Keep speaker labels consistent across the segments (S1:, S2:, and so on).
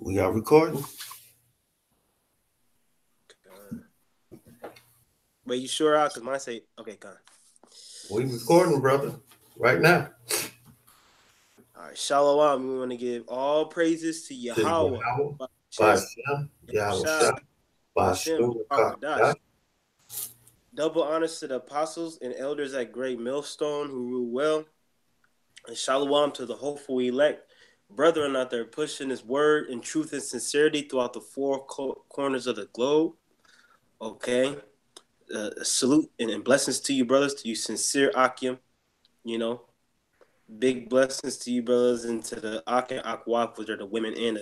S1: We are recording.
S2: Wait, you sure out? Cause mine say okay, gone.
S1: We recording, brother, right now.
S2: All right, Shalom. We want to give all praises to
S1: To
S2: Yahweh,
S1: Yahweh,
S2: Shem,
S1: Bashem, Yahweh
S2: Shah,
S1: Shah,
S2: Hashem,
S1: Bashem,
S2: Dash. Double honors to the apostles and elders at Great Millstone who rule well, and Shalom to the hopeful elect, brethren out there pushing His word in truth and sincerity throughout the four corners of the globe. Okay, salute and blessings to you, brothers, to you sincere Akim. You know, big blessings to you, brothers, and to the Ak and Akwak, which are the women and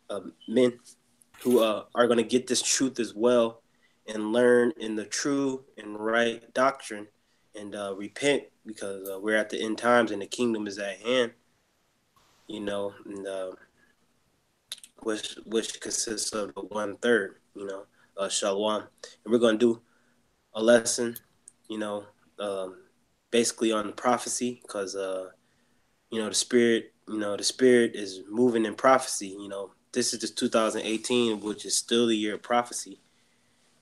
S2: the men who are going to get this truth as well and learn in the true and right doctrine and repent because we're at the end times and the kingdom is at hand. You know, and which consists of the 1/3. You know, Shalom, and we're going to do a lesson. You know, basically on prophecy because you know, the spirit is moving in prophecy. You know, this is just 2018, which is still the year of prophecy.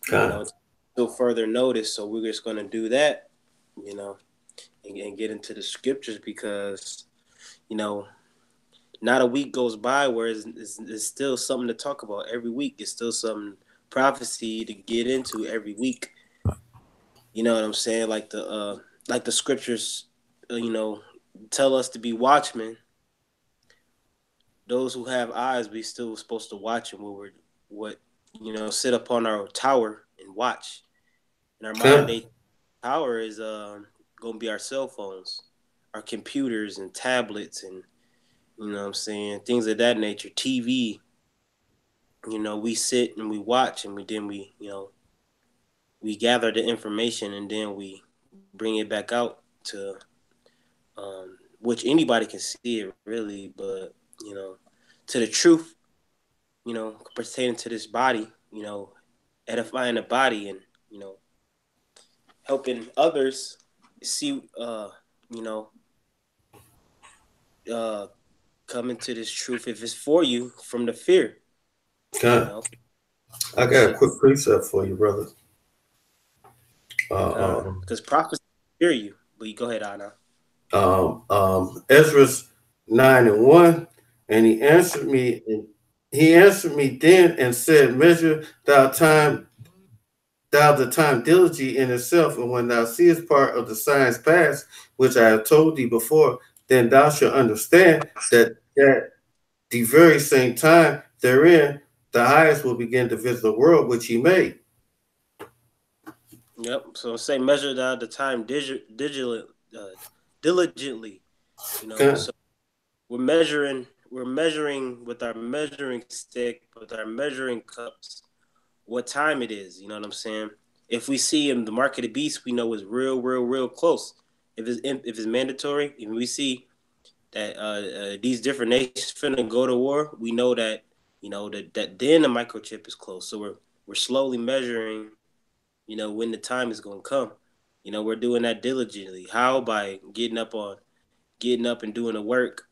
S2: You know, it's still further notice. So we're just going to do that, you know, and get into the scriptures because, you know, not a week goes by where it's still something to talk about every week. It's still some prophecy to get into every week. You know what I'm saying? Like the scriptures, you know, tell us to be watchmen. Those who have eyes, we still supposed to watch them. What you know, sit upon our tower and watch. And our modern day tower is gonna be our cell phones, our computers and tablets, and you know what I'm saying, things of that nature. TV. You know, we sit and we watch, and we you know we gather the information, and then we bring it back out to which anybody can see it really, but you know, to the truth, you know, pertaining to this body, you know, edifying the body and, you know, helping others see, you know, uh, come into this truth if it's for you from the fear, you know.
S1: I got a quick precept for you, brother.
S2: Because prophecy fear you. But you go ahead, Anna.
S1: Ezra's 9:1, and he answered me then and said, Measure thou the time diligently in itself, and when thou seest part of the signs past, which I have told thee before, then thou shalt understand that at the very same time therein the highest will begin to visit the world which he made.
S2: Yep. So say measure the time diligently. You know.
S1: Okay.
S2: So we're measuring with our measuring stick, with our measuring cups, what time it is. You know what I'm saying? If we see in the mark of the beast, we know it's real close. If it's mandatory, if we see that these different nations finna go to war, we know that you know that then the microchip is close. So we're slowly measuring, you know, when the time is gonna come. You know, we're doing that diligently. How? By getting up and doing the work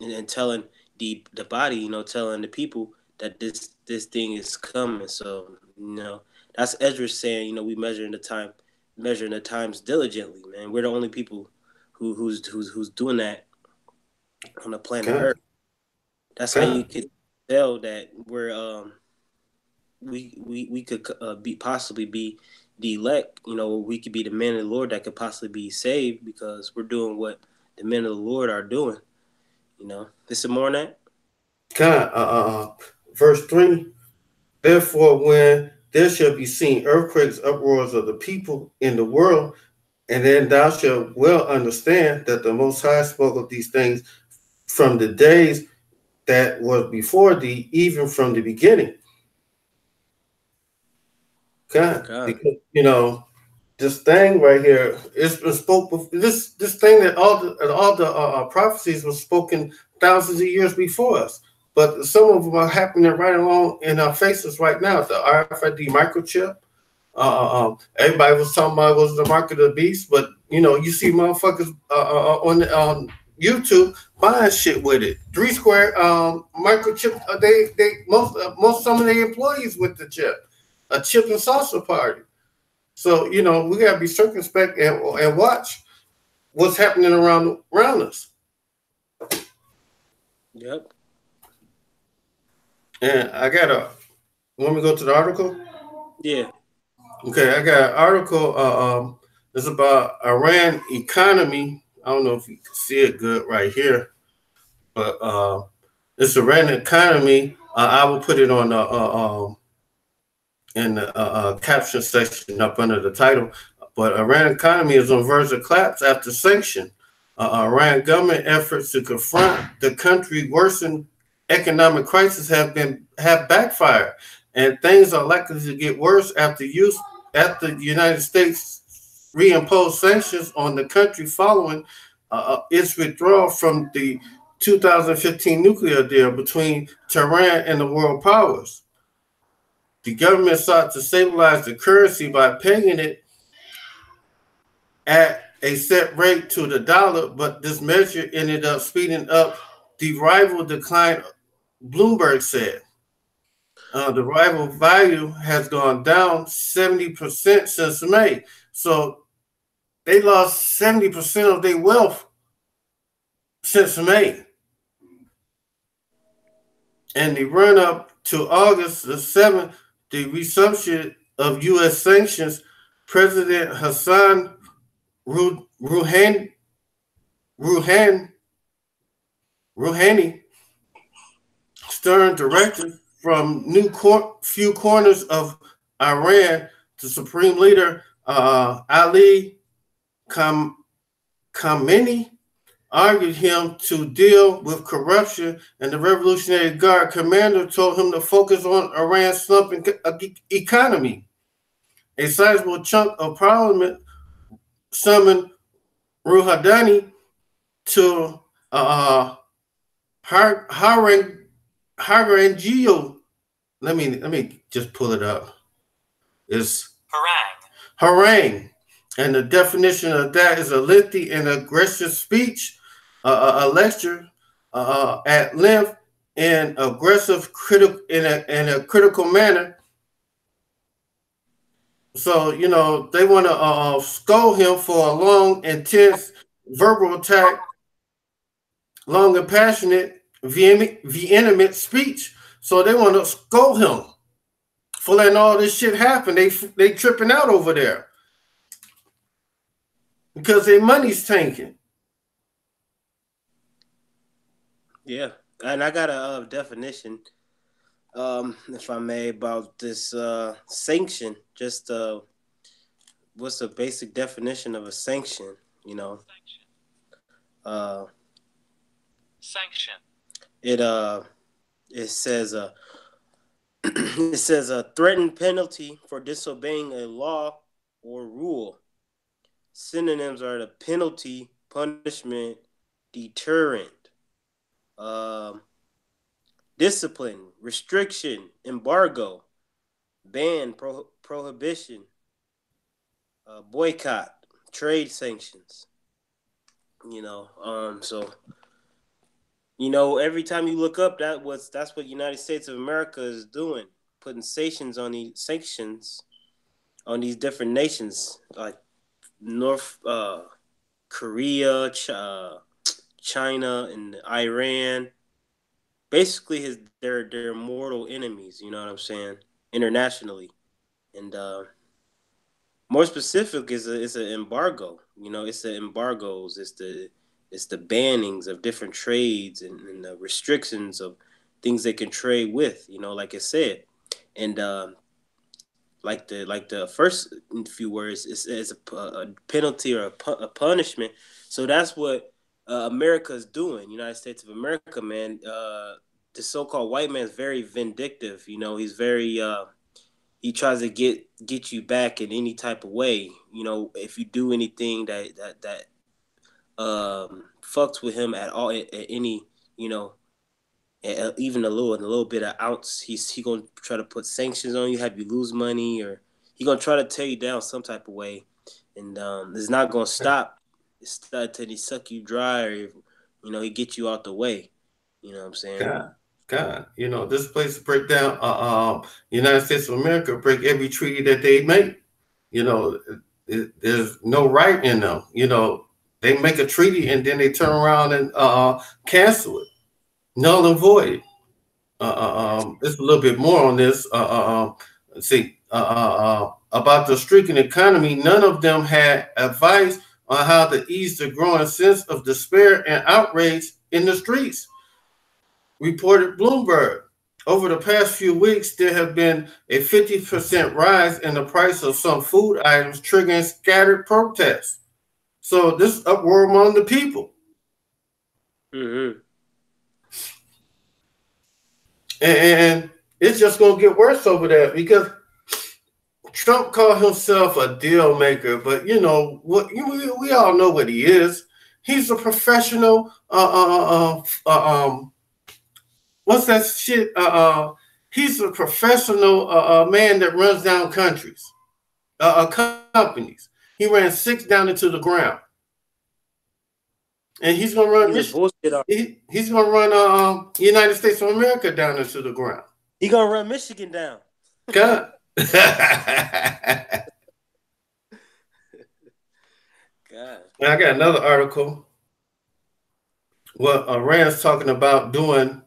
S2: and telling the body, you know, telling the people that this thing is coming. So you know, that's Ezra saying, you know, we measuring the times diligently, man. We're the only people who's doing that on the planet
S1: Okay.
S2: Earth. That's how you could tell that we could be possibly be the elect. You know, we could be the men of the Lord that could possibly be saved because we're doing what the men of the Lord are doing. You know, this is more on that.
S1: Okay. Verse 3. Therefore, when there shall be seen earthquakes, uproars of the people in the world, and then thou shalt well understand that the Most High spoke of these things from the days that was before thee, even from the beginning. God,
S2: God.
S1: because you know this thing right here is spoke. This thing that all the prophecies were spoken thousands of years before us. But some of them are happening right along in our faces right now. The RFID microchip. Everybody was talking about it was the mark of the beast, but you know, you see motherfuckers on YouTube buying shit with it. Three Square microchip. They most some of their employees with the chip, a chip and salsa party. So we gotta be circumspect and watch what's happening around us.
S2: Yep.
S1: And I got a. Want me to go to the article?
S2: Yeah.
S1: Okay, I got an article. It's about Iran economy. I don't know if you can see it good right here, but it's Iran economy. I will put it on the in the caption section up under the title. But Iran economy is on verge of collapse after sanction. Iran government efforts to confront the country worsened economic crisis have backfired, and things are likely to get worse after the United States reimposed sanctions on the country following its withdrawal from the 2015 nuclear deal between Tehran and the world powers. The government sought to stabilize the currency by pegging it at a set rate to the dollar, but this measure ended up speeding up the rival decline, Bloomberg said. The rival value has gone down 70% since May. So they lost 70% of their wealth since May. And the run up to August the 7th, the resumption of U.S. sanctions, President Hassan Rouhani, stern directive from few corners of Iran to Supreme Leader Ali Khamenei argued him to deal with corruption, and the Revolutionary Guard commander told him to focus on Iran's slumping economy. A sizable chunk of parliament summoned Rouhani to Haranguille. Let me just pull it up. It's harangue. And the definition of that is a lengthy and aggressive speech, a lecture at length and aggressive in a critical manner. So they want to scold him for a long, intense verbal attack, long and passionate, vehement speech. So they want to scold him for letting all this shit happen. They tripping out over there because their money's tanking.
S2: Yeah, and I got a definition, if I may, about this sanction. Just what's the basic definition of a sanction?
S3: Sanction.
S2: It says it says a threatened penalty for disobeying a law or rule. Synonyms are the penalty, punishment, deterrent, discipline, restriction, embargo, ban, prohibition, boycott, trade sanctions. So every time you look up, that's what United States of America is doing, putting sanctions on these different nations like North Korea, China, and Iran. Basically, they're mortal enemies. You know what I'm saying? Internationally, and more specific is an embargo. It's the embargoes. It's the bannings of different trades and the restrictions of things they can trade with. Like I said, and like the first few words is a penalty or a punishment. So that's what America is doing. United States of America, man. The so-called white man is very vindictive. He's very he tries to get you back in any type of way. If you do anything that fucks with him at all, at any, even a little bit of ounce, he gonna try to put sanctions on you, have you lose money, or he gonna try to tear you down some type of way, and it's not gonna stop. It's until he suck you dry, or he get you out the way. You know what I'm saying?
S1: God, this place break down. United States of America break every treaty that they make. There's no right in them. They make a treaty and then they turn around and cancel it, null and void. There's a little bit more on this. Let's see. About the stricken economy, none of them had advice on how to ease the growing sense of despair and outrage in the streets, reported Bloomberg. Over the past few weeks, there have been a 50% rise in the price of some food items, triggering scattered protests. So this uproar among the people.
S2: Mm-hmm.
S1: And it's just going to get worse over there because Trump called himself a deal maker, but we all know what he is. He's a professional. What's that shit? He's a professional man that runs down countries, companies. He ran 6 down into the ground, and he's gonna run. He's gonna run United States of America down into the ground.
S2: He's gonna run Michigan down.
S1: God.
S2: God.
S1: I got another article. What Iran's talking about doing.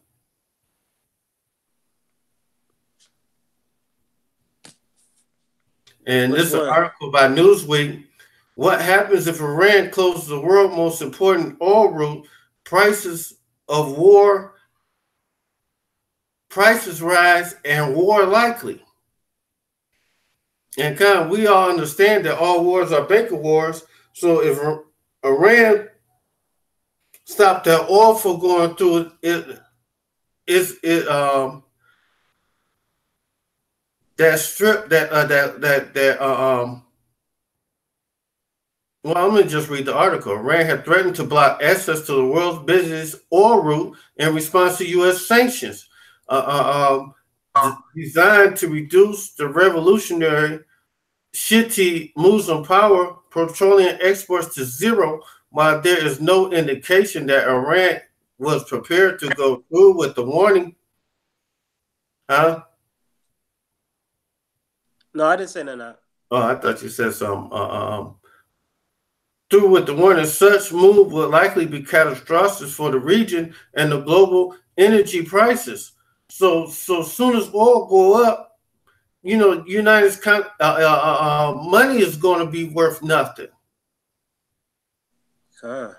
S1: And this is an article by Newsweek. What happens if Iran closes the world's most important oil route? Prices rise and war likely. And we all understand that all wars are banker wars. So if Iran stopped that oil from going through that strip well, I'm going to just read the article. Iran had threatened to block access to the world's busiest oil route in response to U.S. sanctions designed to reduce the revolutionary Shiite Muslim power petroleum exports to zero, while there is no indication that Iran was prepared to go through with the warning. Huh?
S2: No, I didn't say no.
S1: Oh, I thought you said something. Through with the warning, such move will likely be catastrophic for the region and the global energy prices. So soon as oil go up, United's money is going to be worth nothing.
S2: Huh.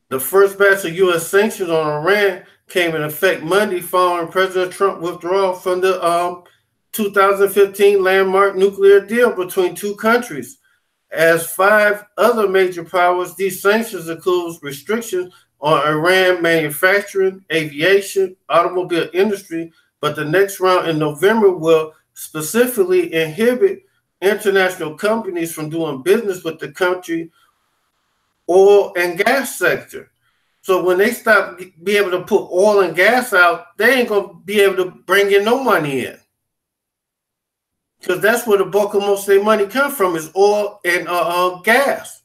S1: The first batch of U.S. sanctions on Iran came in effect Monday following President Trump's withdrawal from the 2015 landmark nuclear deal between two countries. As 5 other major powers, these sanctions include restrictions on Iran manufacturing, aviation, automobile industry, but the next round in November will specifically inhibit international companies from doing business with the country oil and gas sector. So when they stop be able to put oil and gas out, they ain't going to be able to bring in no money in. Because that's where the bulk of most of their money comes from is oil and gas.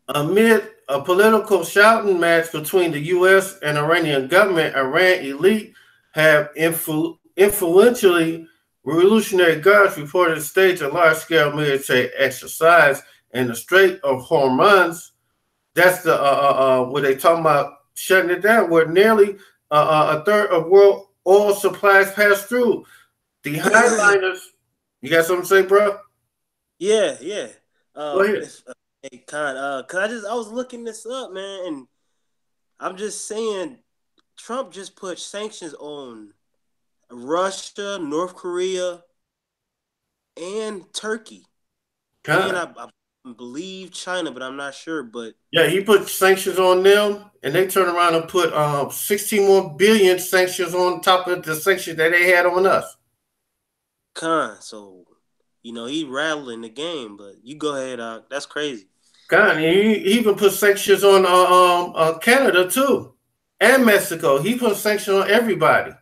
S1: Amid a political shouting match between the U.S. and Iranian government, Iran elite have influentially revolutionary guards reported to stage a large-scale military exercise in the Strait of Hormuz. That's the where they talking about shutting it down, where nearly a third of world oil supplies pass through. The hardliners, you got something to say, bro?
S2: Yeah.
S1: Go ahead.
S2: Hey, cause I was looking this up, man, and I'm just saying, Trump just put sanctions on Russia, North Korea, and Turkey. And I believe China, but I'm not sure. But
S1: yeah, he put sanctions on them, and they turn around and put 16 more billion sanctions on top of the sanctions that they had on us.
S2: So he rattling the game, but you go ahead, that's crazy.
S1: He even put sanctions on Canada too, and Mexico. He put sanctions on everybody.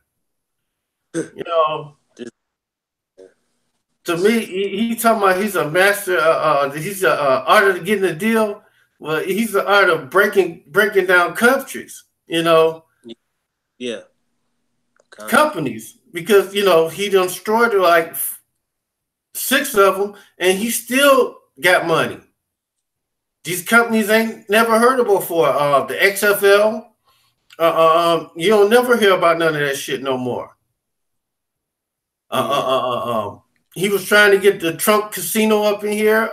S1: To me, he talking about he's a master. He's a art of getting a deal. Well, he's the art of breaking down countries,
S2: Yeah.
S1: companies, because he destroyed like 6 of them, and he still got money. These companies ain't never heard of before. The XFL, you don't never hear about none of that shit no more. He was trying to get the Trump Casino up in here.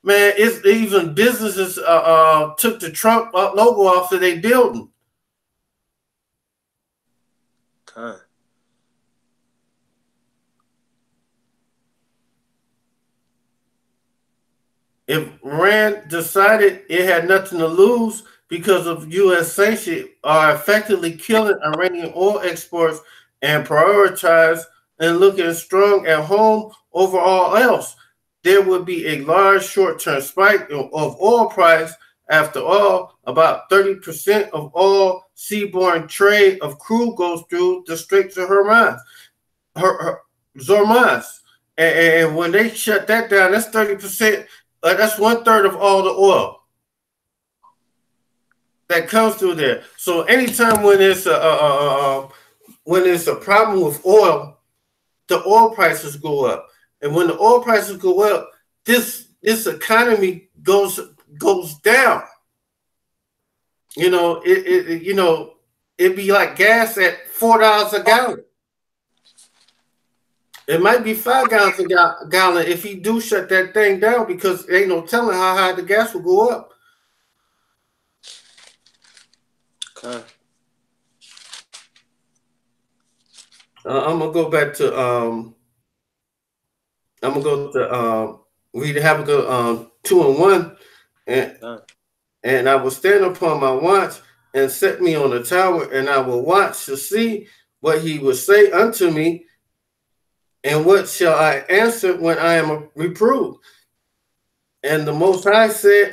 S1: Man, it's even businesses took the Trump logo off of their building. If Iran decided it had nothing to lose because of U.S. sanctions are effectively killing Iranian oil exports and prioritize and looking strong at home over all else, there would be a large short-term spike of oil price. After all, about 30% of all seaborne trade of crude goes through the Straits of Hormuz. And when they shut that down, that's 30%. That's 1/3 of all the oil that comes through there. So anytime when it's a problem with oil, the oil prices go up, and when the oil prices go up, this economy goes down. It'd be like gas at $4 a gallon. It might be 5 gallons a gallon if he do shut that thing down, because ain't no telling how high the gas will go up.
S2: Okay.
S1: I'm gonna go back to we have a good 2 and 1, and I will stand upon my watch and set me on the tower, and I will watch to see what he will say unto me. And what shall I answer when I am reproved? And the Most High said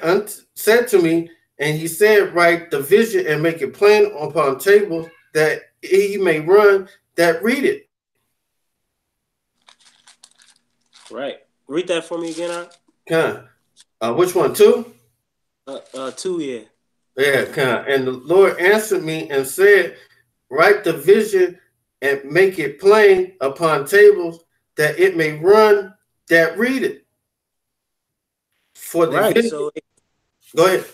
S1: to me, and he said, write the vision and make it plain upon tables, that he may run that read it.
S2: Right. Read that for me again,
S1: which one, 2?
S2: 2, yeah.
S1: Yeah, and the Lord answered me and said, write the vision and make it plain upon tables, that it may run that read it. For the vision.
S2: So
S1: go ahead.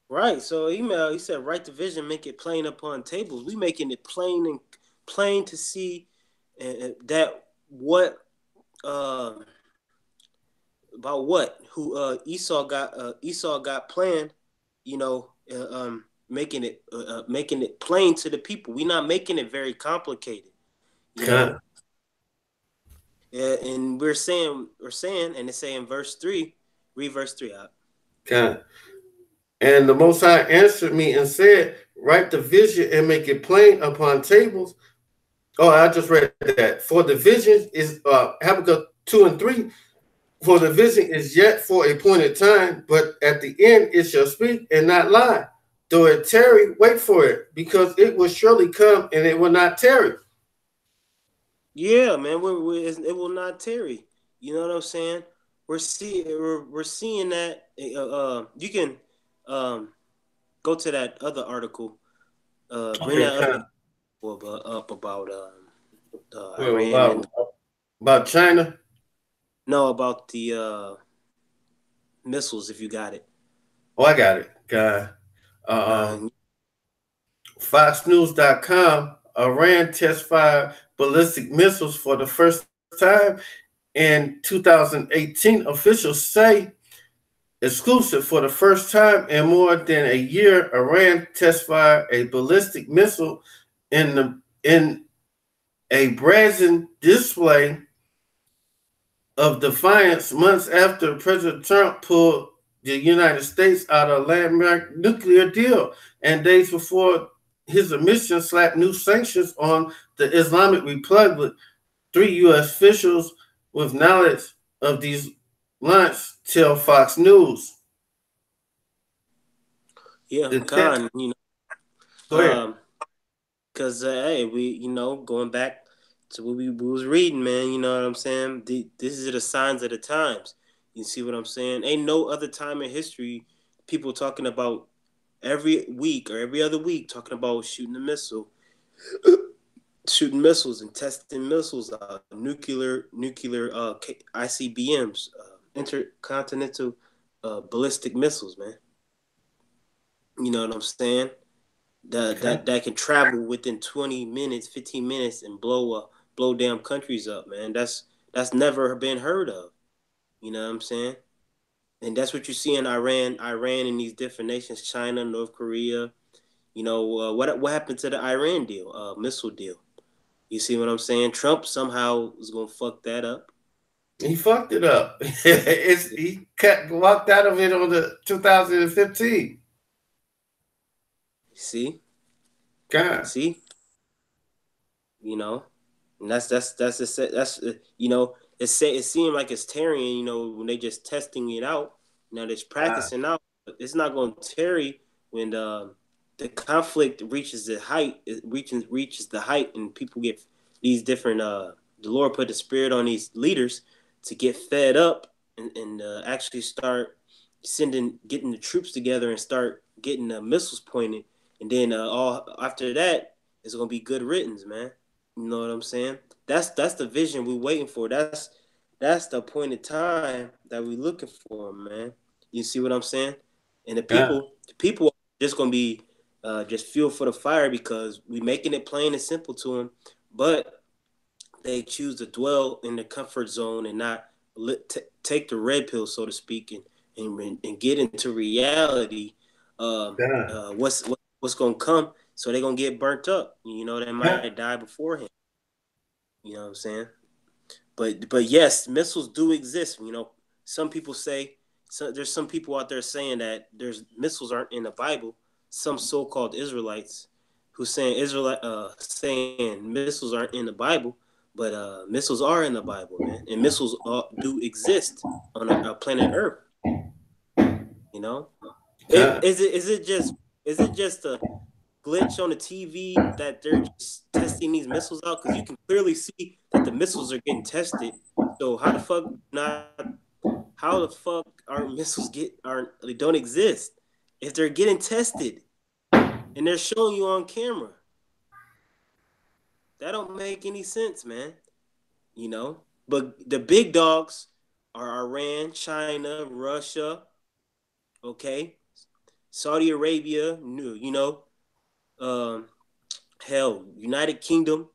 S2: Right. So he said, write the vision, make it plain upon tables. We making it plain to see that what about what who Esau got planned, making it plain to the people. We're not making it very complicated. Yeah, and we're saying, and it's saying verse 3, read verse 3 out.
S1: Okay. And the Most High answered me and said, write the vision and make it plain upon tables. Oh, I just read that. For the vision is Habakkuk 2 and 3. For the vision is yet for a appointed time, but at the end it shall speak and not lie. Though it tarry, wait for it, because it will surely come and it will not tarry.
S2: Yeah, man, it will not tarry. You know what I'm saying? We're seeing that. You can go to that other article. Bring that other up about Iran
S1: about China.
S2: No, about the missiles, if you got it.
S1: Oh, I got it. FoxNews.com. Iran test fired ballistic missiles for the first time in 2018. Officials say, exclusive, for the first time in more than a year, Iran test fired a ballistic missile in a brazen display of defiance months after President Trump pulled the United States out of a landmark nuclear deal, and days before his admission slapped new sanctions on the Islamic Republic. 3 U.S. officials with knowledge of these launches tell Fox News.
S2: Yeah, God, go ahead. Because hey, we going back to what we was reading, man. You know what I'm saying? This is the signs of the times. You see what I'm saying? Ain't no other time in history people talking about every week or every other week talking about shooting missiles and testing missiles, nuclear ICBMs, intercontinental ballistic missiles, man. You know what I'm saying? That can travel within 20 minutes, 15 minutes, and blow damn countries up, man. That's never been heard of. You know what I'm saying? And that's what you see in Iran, and these different nations, China, North Korea. You know, what happened to the Iran deal, missile deal? You see what I'm saying? Trump somehow was gonna fuck that up.
S1: He fucked it up. He walked out of it on the 2015.
S2: See,
S1: God.
S2: see, you know, and that's you know, it seemed like it's tarrying. You know, when they just testing it out. Now they're practicing out. But it's not gonna tarry when the conflict reaches the height. It reaches the height, and people get these different. The Lord put the spirit on these leaders to get fed up and actually start getting the troops together and start getting missiles pointed, and then all after that it's gonna be good riddance, man. You know what I'm saying? That's the vision we're waiting for. That's the appointed time that we're looking for, man. You see what I'm saying? And the people are just gonna be just fuel for the fire because we making it plain and simple to them, but they choose to dwell in the comfort zone and not take the red pill, so to speak, and get into reality. What's gonna come? So they're gonna get burnt up. You know, they might die beforehand. You know what I'm saying? But yes, missiles do exist. You know, some people say there's some people out there saying that there's missiles aren't in the Bible. Some so-called Israelites who saying missiles aren't in the Bible, but missiles are in the Bible, man, and missiles do exist on our planet Earth. You know, is it just a glitch on the TV that they're just testing these missiles out? Because you can clearly see that the missiles are getting tested. So how the fuck our missiles they don't exist if they're getting tested and they're showing you on camera? That don't make any sense, man. You know, but the big dogs are Iran, China, Russia, okay, Saudi Arabia, you know, hell, United Kingdom,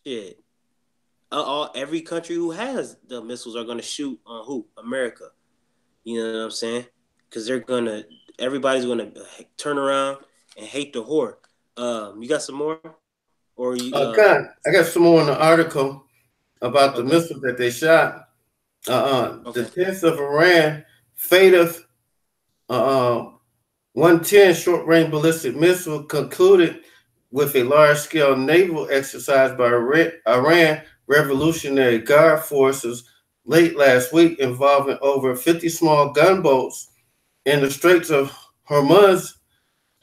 S2: shit. Every country who has the missiles are gonna shoot on who? America. You know what I'm saying? Because everybody's gonna turn around and hate the whore. You got some more, or you?
S1: God, I got some more in the article about the missile that they shot. The test of Iran Fatah 110 short-range ballistic missile concluded with a large-scale naval exercise by Iran Revolutionary Guard forces late last week involving over 50 small gunboats in the Straits of Hormuz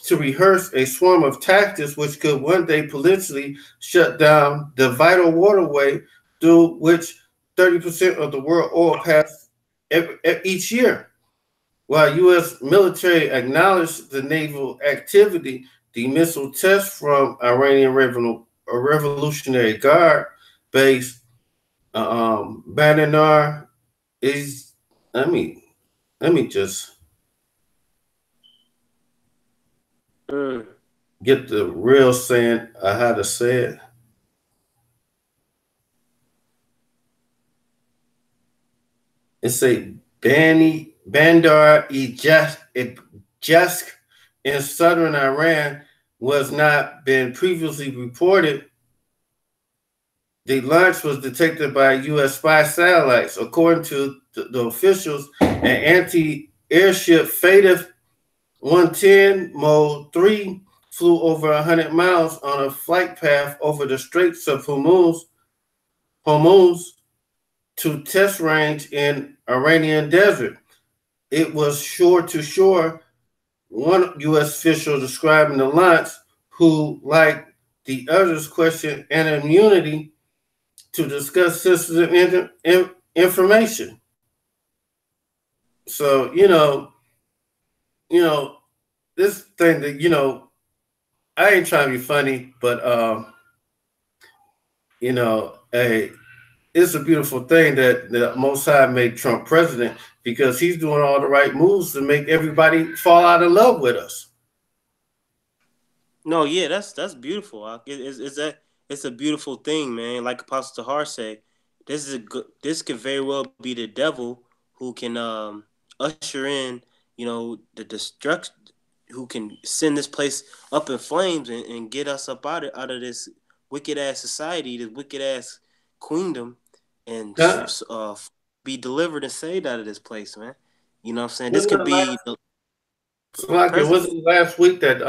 S1: to rehearse a swarm of tactics which could one day potentially shut down the vital waterway through which 30% of the world oil passes each year. While U.S. military acknowledged the naval activity, the missile test from Iranian Revolutionary Guard base Bananar is. Let me just get the real saying of how to say it. It's a Bandar Ejask in southern Iran was not been previously reported. The launch was detected by U.S. spy satellites. According to the officials, an anti-airship Fatah 110 Mode 3 flew over 100 miles on a flight path over the Straits of Hormuz to test range in Iranian desert. It was shore to shore. One U.S. official describing the launch, who, like the others, questioned anonymity to discuss sensitive information. So you know, this thing that I ain't trying to be funny, but hey, it's a beautiful thing that the Most High made Trump president because he's doing all the right moves to make everybody fall out of love with us.
S2: No, yeah, that's beautiful. It's a beautiful thing, man. Like Apostle Tahar said, this could very well be the devil who can usher in, the destruction, who can send this place up in flames and get us up out of this wicked ass society, this wicked ass queendom, and
S1: Huh?
S2: be delivered and saved out of this place, man. You know what I'm saying? This
S1: Wasn't
S2: could
S1: it
S2: be
S1: last,
S2: the
S1: like it
S2: president.
S1: wasn't last week that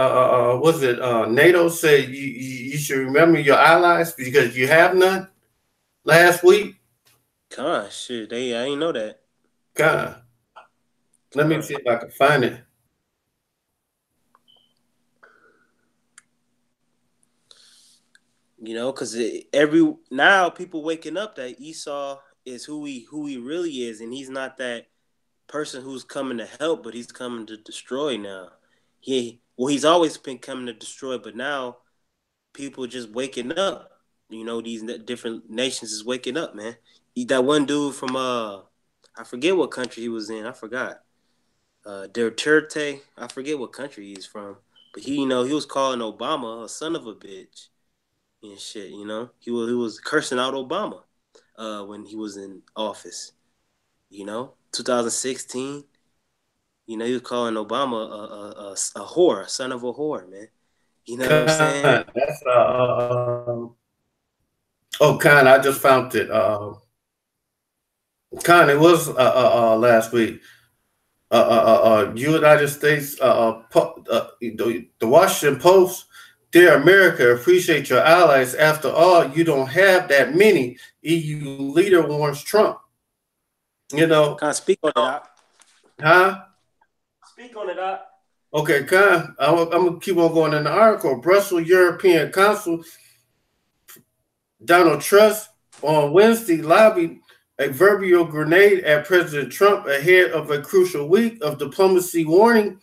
S1: was it NATO said you should remember your allies because you have none last week?
S2: Gosh, shit, I ain't know that.
S1: God, let me
S2: Con.
S1: see if I can find it.
S2: Because every now people waking up that Esau is who he really is, and he's not that person who's coming to help, but he's coming to destroy now. He's always been coming to destroy, but now people just waking up. These different nations is waking up, man. That one dude from I forget what country he was in. I forgot. Duterte. I forget what country he's from, but he was calling Obama a son of a bitch and shit. He was cursing out Obama when he was in office. 2016. He was calling Obama a whore, a son of a whore, man. You know what I'm saying?
S1: God, that's oh, Con, I just found it. Con, it was last week. United States, the Washington Post, dear America, appreciate your allies. After all, you don't have that many. EU leader warns Trump. You know,
S2: Kind of speak on it, Doc.
S1: huh?
S2: Speak on it, Doc.
S1: Okay, Con, I'm gonna keep on going in the article. Brussels European Council Donald Trump on Wednesday lobbied a verbal grenade at President Trump ahead of a crucial week of diplomacy, warning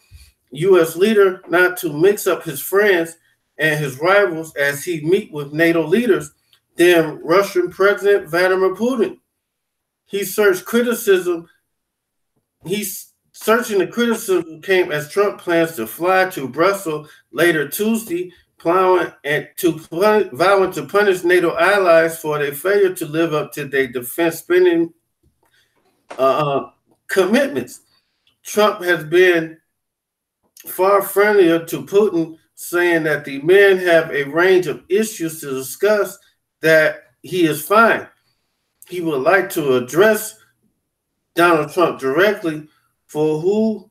S1: U.S. leader not to mix up his friends and his rivals as he meet with NATO leaders. Then Russian President Vladimir Putin. He searched criticism. He's searching the criticism came as Trump plans to fly to Brussels later Tuesday, vowing to punish NATO allies for their failure to live up to their defense spending uh, commitments. Trump has been far friendlier to Putin, saying that the men have a range of issues to discuss, that he is fine. He would like to address Donald Trump directly for who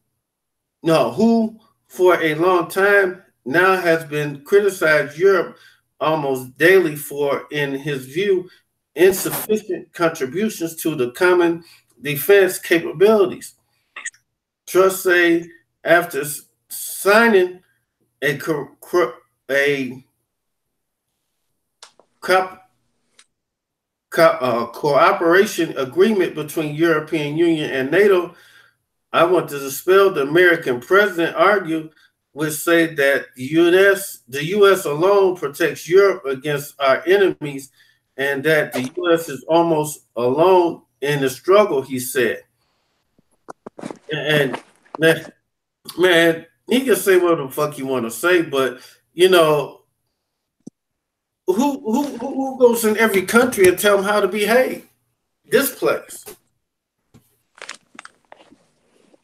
S1: for a long time now has been criticized Europe almost daily for, in his view, insufficient contributions to the common defense capabilities. Trust say after signing a a cooperation agreement between European Union and NATO, I want to dispel the American president argued, which say that the U.S. alone protects Europe against our enemies, and that the U.S. is almost alone in the struggle. He said, and man, he can say what the fuck he want to say, but you know, who goes in every country and tell them how to behave? This place.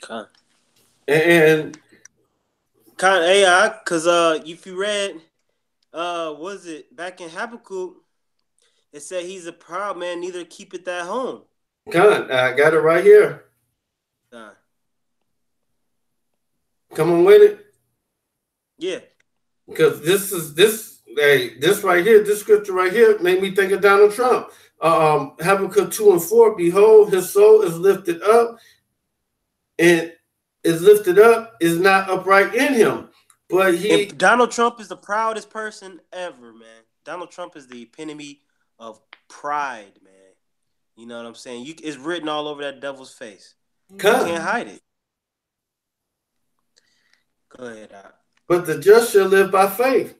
S2: Con.
S1: And
S2: AI, because if you read, was it back in Habakkuk? It said he's a proud man, neither keepeth at home.
S1: God, I got it right here.
S2: Con.
S1: Come on with it.
S2: Yeah.
S1: Because this right here, this scripture right here made me think of Donald Trump. Habakkuk 2:4, behold, his soul is lifted up, and is not upright in him. But
S2: And Donald Trump is the proudest person ever, man. Donald Trump is the epitome of pride, man. You know what I'm saying? It's written all over that devil's face. You can't hide it. Go ahead, Doc.
S1: But the just shall live by faith.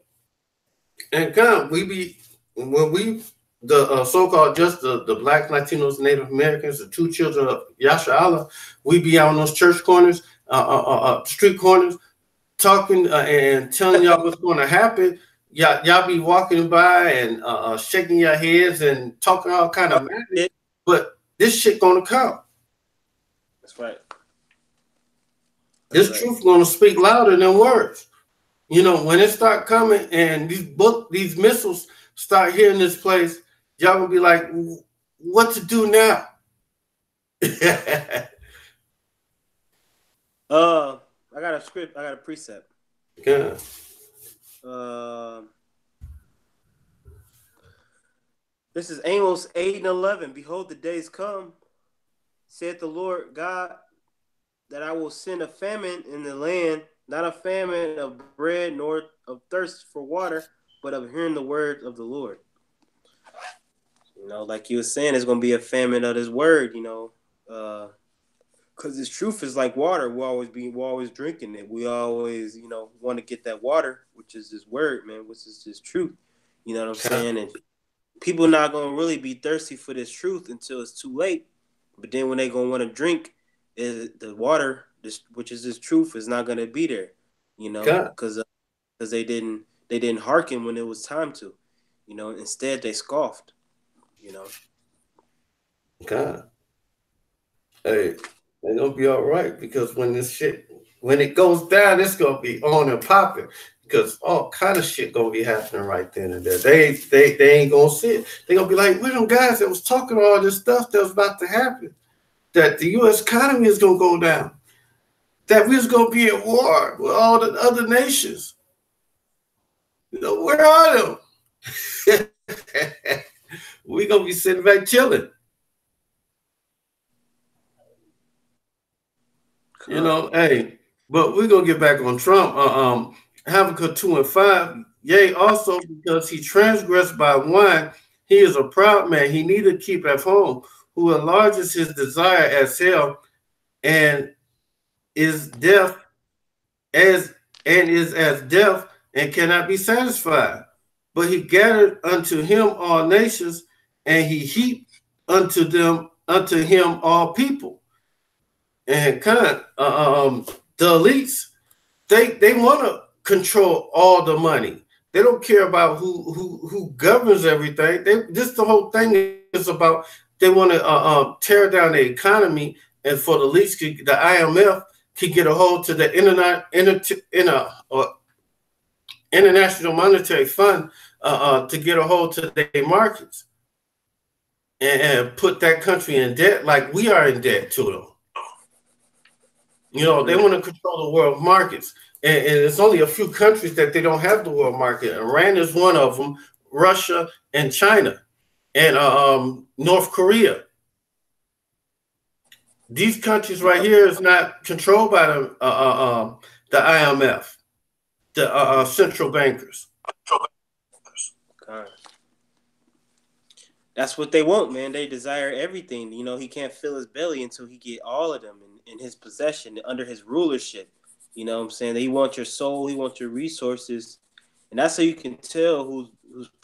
S1: And God, we be when we the so-called just the black Latinos, Native Americans, the two children of Yasha Allah, we be out on those church corners, street corners, talking and telling y'all what's going to happen. Y'all be walking by and shaking your heads and talking all kind of magic, but this shit gonna come.
S2: That's right.
S1: This truth gonna speak louder than words. You know, when it start coming and these missiles start hitting this place, y'all gonna be like, what to do now?
S2: I got a script. I got a precept.
S1: Yeah.
S2: This is Amos 8:11. Behold, the days come, saith the Lord God, that I will send a famine in the land, not a famine of bread nor of thirst for water, but of hearing the word of the Lord. You know, like you were saying, it's going to be a famine of his word, you know, because his truth is like water. We're always drinking it. We always, you know, want to get that water, which is his word, man, which is his truth. You know what I'm saying? And people not going to really be thirsty for this truth until it's too late. But then when they going to want to drink, the water, which is this truth, is not going to be there, you know, because they didn't hearken when it was time to, you know. Instead, they scoffed, you know.
S1: God, hey, they're gonna be all right, because when it goes down, it's gonna be on and popping, because all kind of shit gonna be happening right then and there. They ain't gonna see it. They gonna be like, we're them guys that was talking all this stuff that was about to happen, that the U.S. economy is going to go down, that we was going to be at war with all the other nations. You know, where are them? We're going to be sitting back chilling. You know, hey, but we're going to get back on Trump. Habakkuk 2:5, yea, also because he transgressed by wine, he is a proud man, he neither keep at home, who enlarges his desire as hell, and is deaf as deaf and cannot be satisfied. But he gathered unto him all nations, and he heaped unto him all people. And the elites, they want to control all the money. They don't care about who governs everything. The whole thing is about, they want to tear down the economy, and for the elites, the IMF can get a hold to the International Monetary Fund to get a hold to their markets and put that country in debt like we are in debt to them. You know, they want to control the world markets. And it's only a few countries that they don't have the world market. Iran is one of them, Russia and China and North Korea. These countries right here is not controlled by the IMF, the central bankers.
S2: God. That's what they want, man. They desire everything. You know, he can't fill his belly until he get all of them in his possession, under his rulership. You know what I'm saying? He wants your soul. He wants your resources. And that's how you can tell who's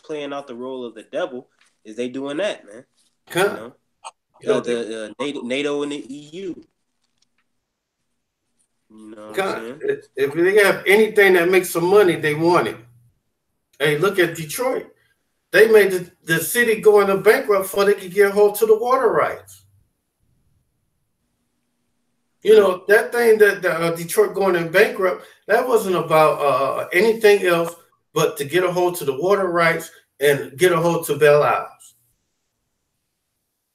S2: playing out the role of the devil, is they doing that, man. You know? The NATO and the EU. You know what I'm saying?
S1: If they have anything that makes some money, they want it. Hey, look at Detroit. They made the city go into bankrupt before they could get hold to the water rights. You know, that thing that Detroit going in bankrupt, that wasn't about anything else but to get a hold to the water rights and get a hold to Belle Isles.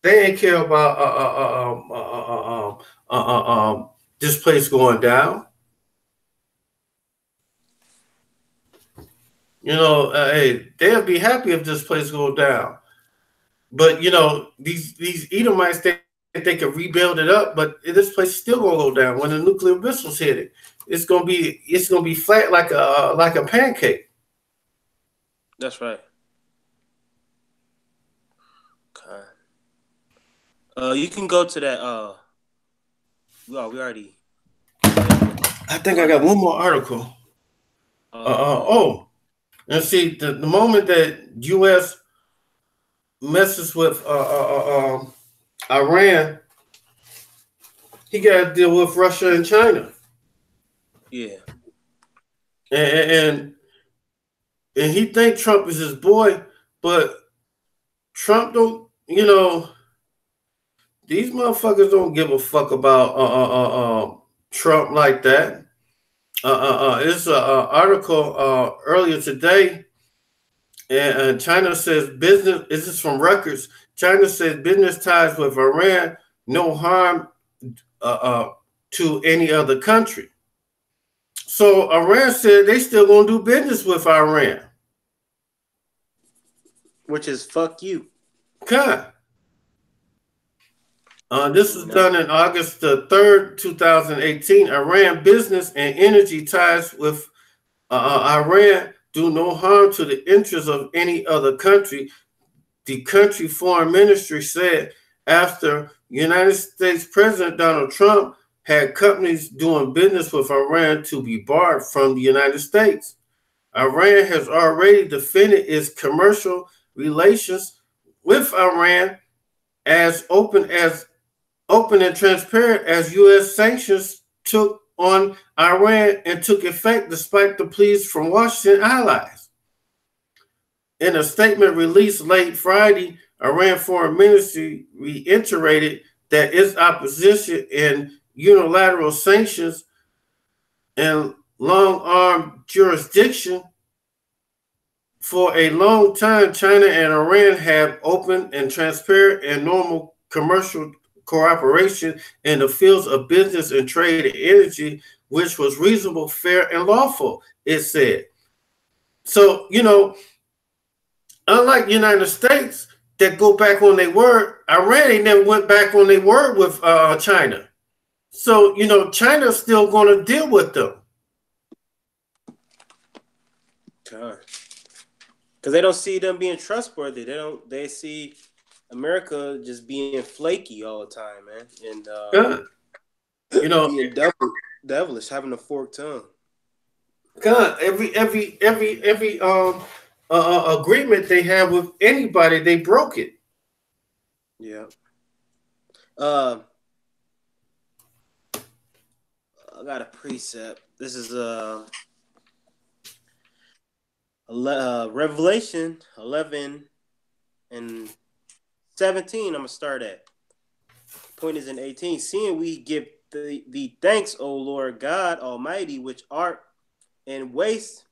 S1: They ain't care about this place going down. You know, hey, they'll be happy if this place go down. But you know, these Edomites, they can rebuild it up, but this place is still gonna go down when the nuclear missiles hit it. It's gonna be flat like a pancake.
S2: That's right. Okay. You can go to that Well, we already.
S1: I think I got one more article. And see, the moment that U.S. messes with Iran, he got to deal with Russia and China.
S2: Yeah.
S1: And he think Trump is his boy, but Trump don't. These motherfuckers don't give a fuck about Trump like that. It's an article earlier today, and China says business. This is from Records. China says business ties with Iran no harm to any other country. So Iran said they still gonna do business with Iran,
S2: which is fuck you.
S1: God. This was done in August the 3rd, 2018. Iran business and energy ties with Iran do no harm to the interests of any other country, the country foreign ministry said after United States President Donald Trump had companies doing business with Iran to be barred from the United States. Iran has already defended its commercial relations with Iran as open and transparent as U.S. sanctions took on Iran and took effect despite the pleas from Washington allies. In a statement released late Friday, Iran Foreign Ministry reiterated that its opposition in unilateral sanctions and long-arm jurisdiction. For a long time, China and Iran have open and transparent and normal commercial cooperation in the fields of business and trade and energy, which was reasonable, fair, and lawful, it said. So, unlike the United States that go back on their word, Iran ain't never went back on their word with China. So, China's still going to deal with them.
S2: Because they don't see them being trustworthy. They see America just being flaky all the time, man. And being devilish, having a forked tongue.
S1: God, every agreement they have with anybody, they broke it.
S2: Yeah. I got a precept. This is Revelation 11 and 17. I'm gonna start at. Point is in 18. Seeing we give the thanks, O Lord God Almighty, which art and waste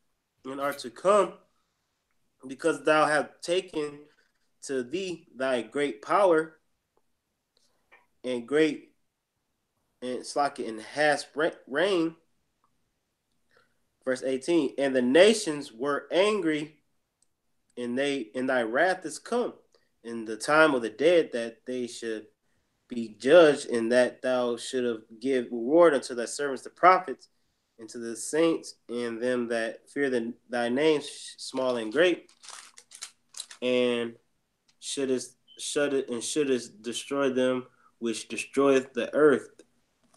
S2: and are to come, because thou hast taken to thee thy great power and great and slack and hast reign. Verse 18. And the nations were angry, and thy wrath is come in the time of the dead, that they should be judged, and that thou shouldst give reward unto thy servants the prophets, and to the saints, and them that fear thy name, small and great, and shouldest destroy them which destroyeth the earth,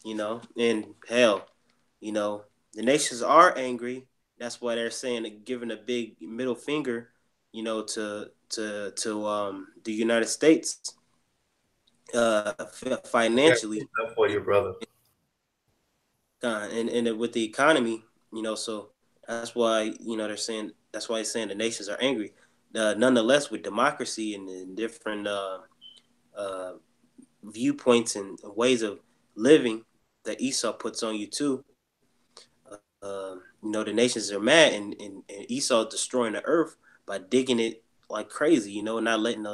S2: and hell. The nations are angry. That's why they're saying, giving a big middle finger, to the United States, financially.
S1: For you, brother.
S2: And with the economy, so that's why they're saying, that's why he's saying the nations are angry. Nonetheless, with democracy and different viewpoints and ways of living that Esau puts on you too. The nations are mad, and Esau destroying the earth by digging it like crazy, not letting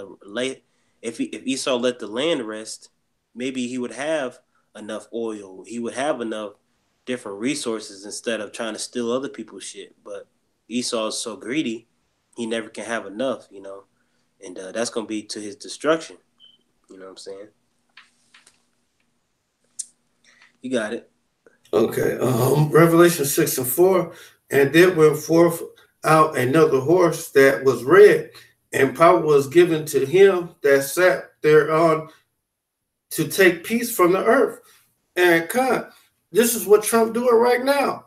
S2: if Esau let the land rest, maybe he would have enough oil, he would have enough different resources instead of trying to steal other people's shit. But Esau is so greedy, he never can have enough, and that's going to be to his destruction. You know what I'm saying? You got it.
S1: Okay. Revelation 6 and 4. And there went forth out another horse that was red, and power was given to him that sat thereon to take peace from the earth And this is what Trump doing right now.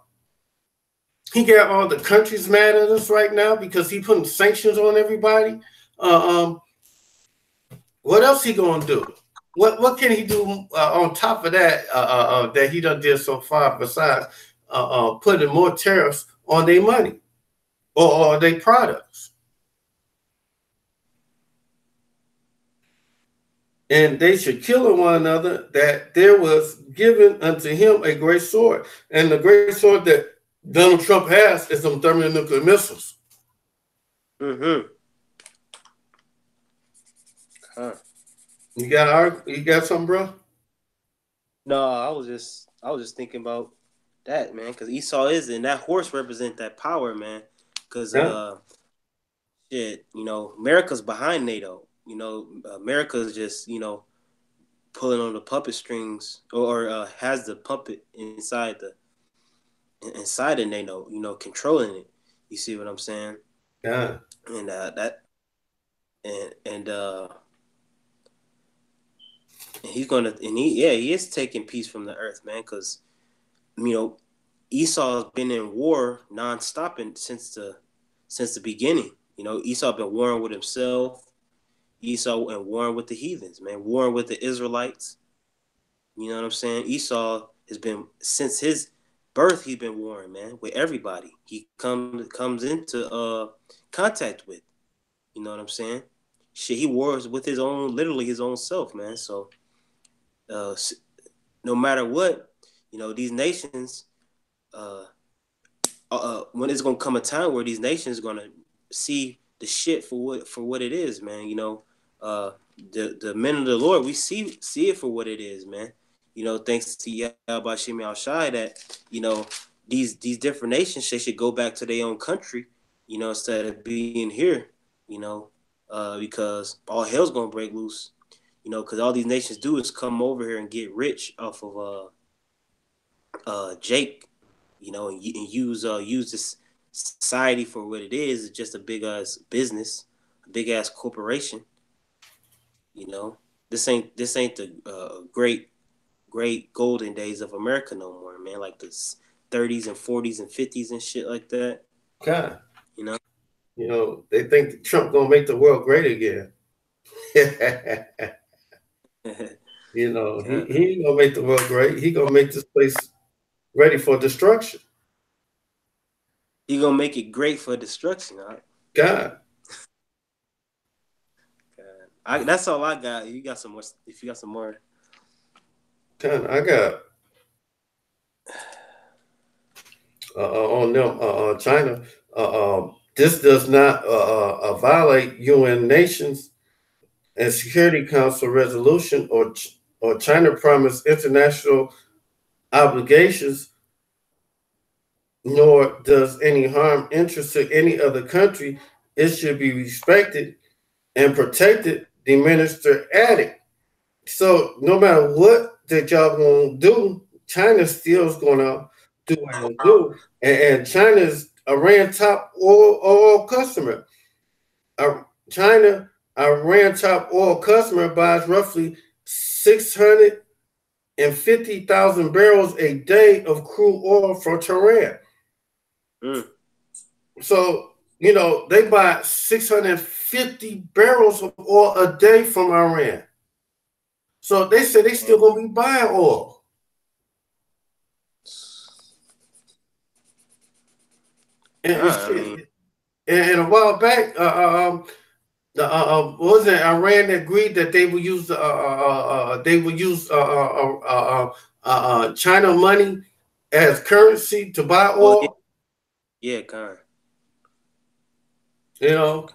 S1: He got all the countries mad at us right now because he putting sanctions on everybody. What else he gonna do? What can he do on top of that that he done did so far besides putting more tariffs on their money or their products? And they should kill one another, that there was given unto him a great sword. And the great sword that Donald Trump has is some thermonuclear missiles.
S2: Mm-hmm.
S1: You got something, bro?
S2: No, I was just thinking about that, man, because Esau is, and that horse represent that power, man. Because shit, America's behind NATO. America's just pulling on the puppet strings, or has the puppet inside of NATO. Controlling it. You see what I'm saying?
S1: Yeah.
S2: And he's gonna, and he is taking peace from the earth, man, because Esau's been in war non-stop since the beginning. Esau been warring with himself. Esau and warring with the heathens, man, warring with the Israelites. You know what I'm saying? Esau has been, since his birth, he's been warring, man, with everybody he comes into contact with. You know what I'm saying? Shit, he wars with literally his own self, man. So no matter what, these nations, when it's gonna come a time where these nations gonna see the shit for what it is, man. The men of the Lord, we see it for what it is, man. Thanks to Yahweh Shem Shai, that these different nations, they should go back to their own country, instead of being here, because all hell's gonna break loose, because all these nations do is come over here and get rich off of Jake, and use this society for what it is. It's just a big ass business, a big ass corporation. This ain't the great golden days of America no more, man. Like the 30s and 40s and 50s and shit like that.
S1: God, they think Trump gonna make the world great again. He ain't gonna make the world great. He gonna make this place ready for destruction.
S2: He gonna make it great for destruction, huh?
S1: God.
S2: That's all I got. You got some more? If you got some more,
S1: I got on them. China. This does not violate UN nations and Security Council resolution or China promised international obligations, nor does any harm interest to any other country. It should be respected and protected, the minister added. So no matter what that y'all gonna do, China still is gonna do what it do. And China's Iran top oil customer. China, Iran top oil customer, buys roughly 650,000 barrels a day of crude oil from Tehran. So, they buy 650 barrels of oil a day from Iran. So they say they still gonna be buying oil. And a while back, was it Iran agreed that they would use China money as currency to buy oil?
S2: Yeah, kind.
S1: The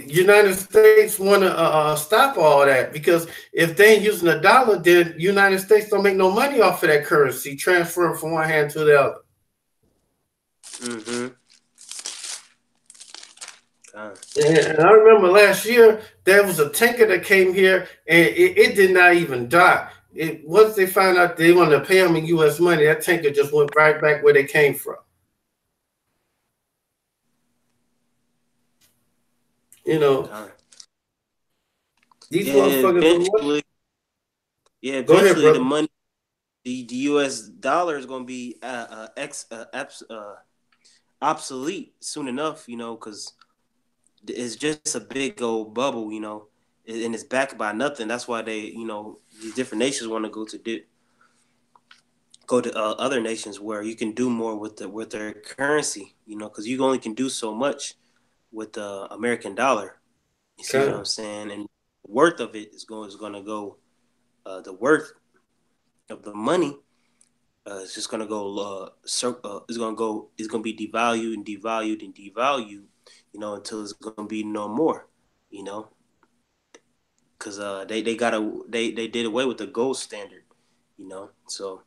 S1: United States want to stop all that, because if they ain't using a dollar, then United States don't make no money off of that currency, transfer from one hand to the other.
S2: Mm-hmm.
S1: And I remember last year there was a tanker that came here and it did not even dock. Once they found out they wanted to pay them in U.S. money, that tanker just went right back where they came from. These motherfuckers.
S2: Yeah,
S1: Go ahead,
S2: eventually the
S1: brother.
S2: money, the U.S. dollar is going to be obsolete soon enough. Because it's just a big old bubble. And it's backed by nothing. That's why these different nations want to go to other nations where you can do more with their currency. Because you only can do so much with the American dollar. You see what
S1: Okay.
S2: I'm saying? And the worth of it is going to go. The worth of the money it's just gonna go. It's gonna be devalued and devalued and devalued. Until it's gonna be no more. You know, because they did away with the gold standard. So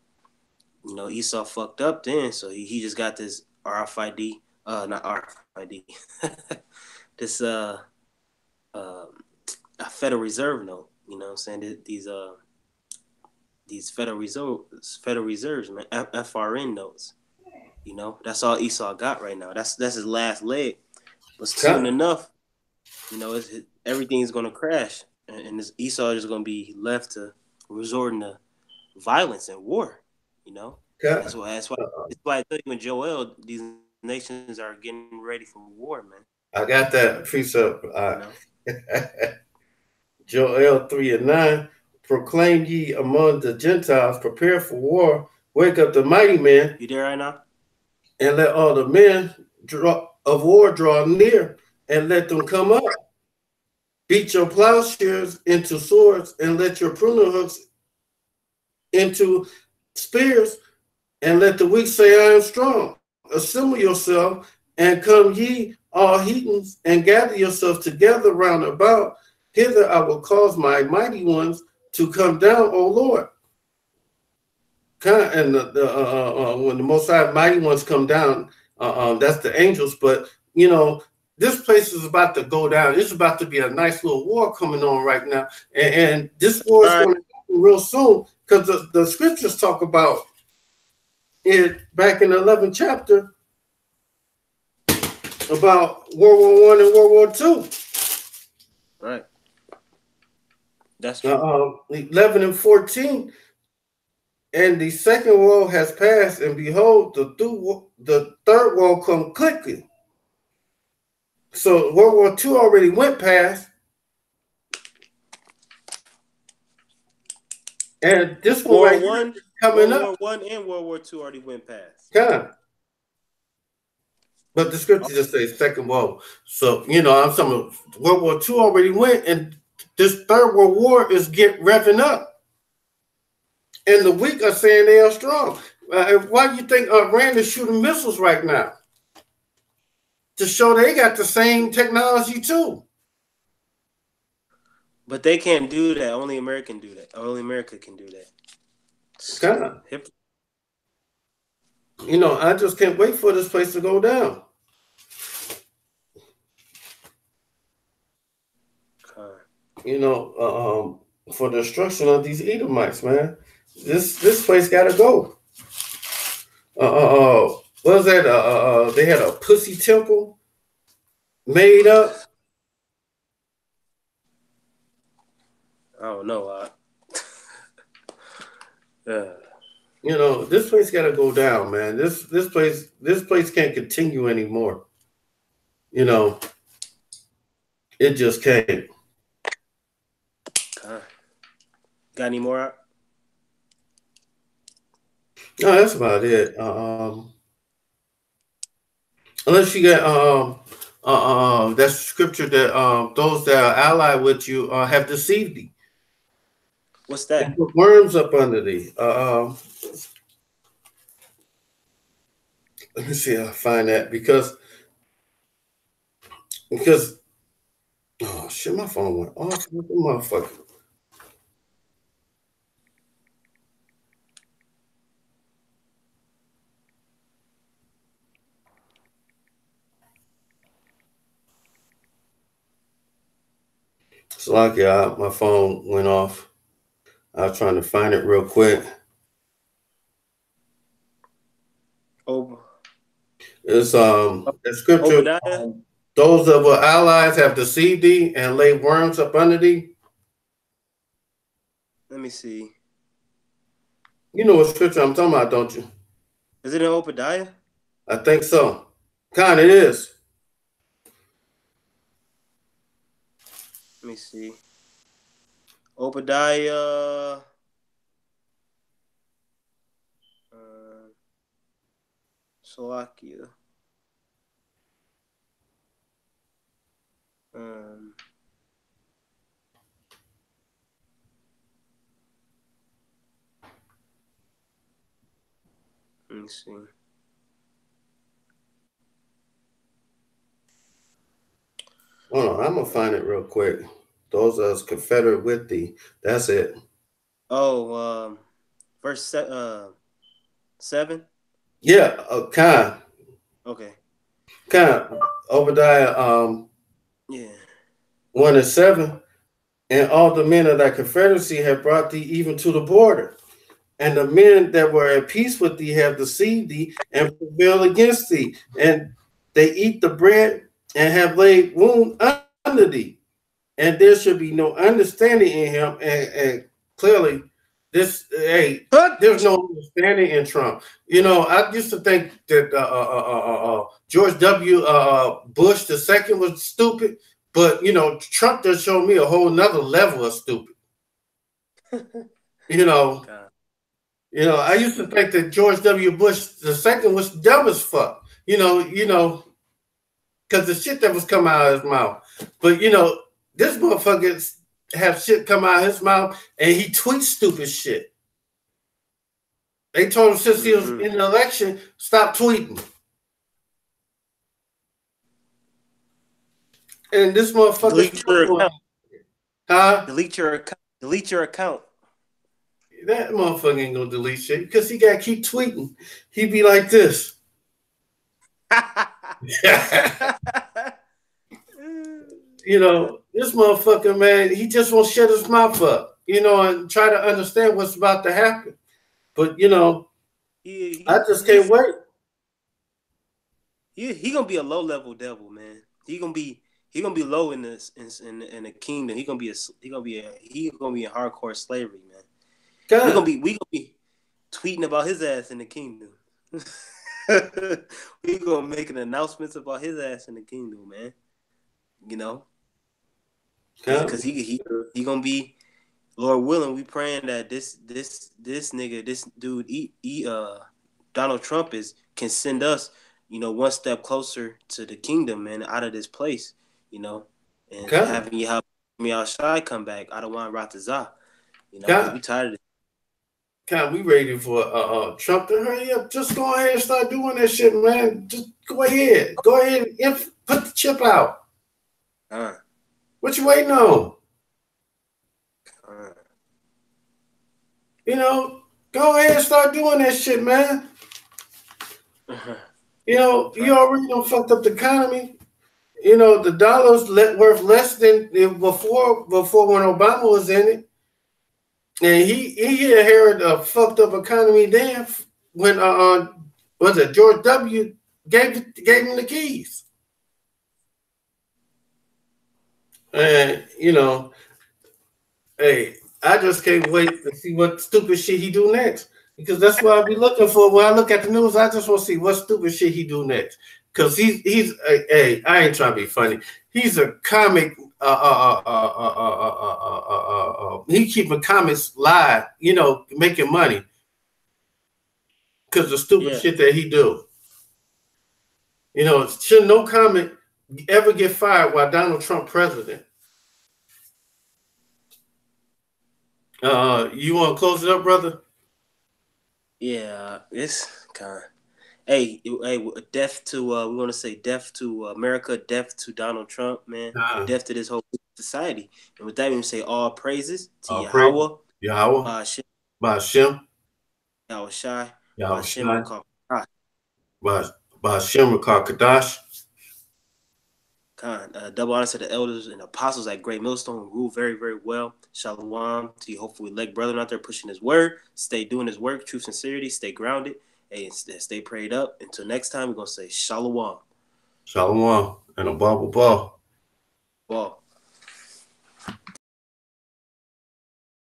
S2: Esau fucked up then. So he just got this RFID, not RFID, this uh, a Federal Reserve note. You know what I'm saying? These Federal Reserves, man, FRN notes. That's all Esau got right now. That's his last leg. But soon
S1: Okay.
S2: enough, everything's gonna crash, and this Esau is gonna be left to resorting to violence and war.
S1: Okay.
S2: That's why I tell you in Joel, these nations are getting ready for war, man.
S1: I got that precept.
S2: You know,
S1: Joel 3:9. Proclaim ye among the Gentiles, prepare for war, wake up the mighty men,
S2: you there right now?
S1: and let all the men of war draw near, and let them come up. Beat your plowshares into swords, and let your pruning hooks into spears, and let the weak say, I am strong. Assemble yourself, and come ye all heathens, and gather yourselves together round about. Hither I will cause my mighty ones to come down, O Lord. And when the Most High mighty ones come down, that's the angels. But this place is about to go down. It's about to be a nice little war coming on right now, and this war is going to happen real soon because the scriptures talk about it back in the 11th chapter about World War I and World War II.
S2: Right. That's true.
S1: 11 and 14. And the second wall has passed, and behold, the third wall come quickly. So World War II already went past, and this one right here coming up.
S2: World War I and World War II already went past.
S1: Yeah. But the scripture just says second wall. So I'm talking World War II already went, and this third World War is revving up. And the weak are saying they are strong. Why do you think Iran is shooting missiles right now? To show they got the same technology too.
S2: But they can't do that. Only America can do that. Only America can do that.
S1: I just can't wait for this place to go down. For the destruction of these Edomites, man. This place gotta go. What was that? They had a pussy temple made up.
S2: I don't know.
S1: This place gotta go down, man. This place can't continue anymore. It just can't.
S2: Got any more?
S1: No, that's about it. Unless you got that scripture that those that are allied with you have deceived thee.
S2: What's that?
S1: And put worms up under thee. Let me see if I find that because oh shit, my phone went off. Motherfucker. So my phone went off. I was trying to find it real quick. It's the scripture. Those of our allies have deceived thee and laid worms up under thee.
S2: Let me see.
S1: You know what scripture I'm talking about, don't you?
S2: Is it in Obadiah?
S1: I think so. Kind of is.
S2: Let me see. Obadiah. Slovakia. Let me see.
S1: Hold on, I'm gonna find it real quick. Those are confederate with thee. That's it.
S2: Oh, verse 7.
S1: Yeah,
S2: Okay.
S1: Obadiah
S2: Yeah.
S1: 1:7. And all the men of thy confederacy have brought thee even to the border. And the men that were at peace with thee have deceived thee and prevailed against thee. And they eat the bread and have laid wound under thee. And there should be no understanding in him. And clearly, there's no understanding in Trump. You know, I used to think that George W. Bush II was stupid, but you know, Trump just showed me a whole nother level of stupid. You know,
S2: God.
S1: I used to think that George W. Bush II was dumb as fuck. Because the shit that was coming out of his mouth. But this motherfucker have shit come out of his mouth and he tweets stupid shit. They told him since he was in the election, stop tweeting. And this motherfucker
S2: delete your account.
S1: Huh?
S2: Delete your account. Delete your account.
S1: That motherfucker ain't gonna delete shit because he gotta keep tweeting. He be like this. This motherfucker, man, he just won't shut his mouth up, and try to understand what's about to happen. But I just can't wait.
S2: He gonna be a low level devil, man. He gonna be low in this in the kingdom. He gonna be in hardcore slavery, man. We gonna be tweeting about his ass in the kingdom. We gonna making announcements about his ass in the kingdom, man. Because he gonna be, Lord willing, we praying that this nigga, this dude, Donald Trump can send us, one step closer to the kingdom, man, out of this place, and having Yahweh Shai come back. I don't want Ratazah, because we tired of it.
S1: We ready for Trump to hurry up. Just go ahead and start doing that shit, man. Just go ahead. Go ahead and put the chip out. What you waiting on? Go ahead and start doing that shit, man. You already done fucked up the economy. The dollar's worth less than before when Obama was in it. And he inherited a fucked up economy then when was it George W. gave him the keys. And hey, I just can't wait to see what stupid shit he do next. Because that's what I'll be looking for. When I look at the news, I just want to see what stupid shit he do next. Because he's I ain't trying to be funny. He's a comic. He keeping comics live, making money. Because the stupid shit that he do. Should no comic ever get fired while Donald Trump president? You want to close it up, brother?
S2: Yeah, it's kind of. Hey, death to we want to say death to America, death to Donald Trump, man, death to this whole society. And with that, we say all praises to Yahweh,
S1: Ba'Shem,
S2: Yahweh Shai,
S1: Ba'Shem Kadash.
S2: Double honor to the elders and apostles at Great Millstone who rule very, very well. Shalom to you, hopefully elect brethren out there pushing his word. Stay doing his work, true sincerity, stay grounded, and stay prayed up. Until next time, we're going to say Shalom.
S1: Shalom and a ball.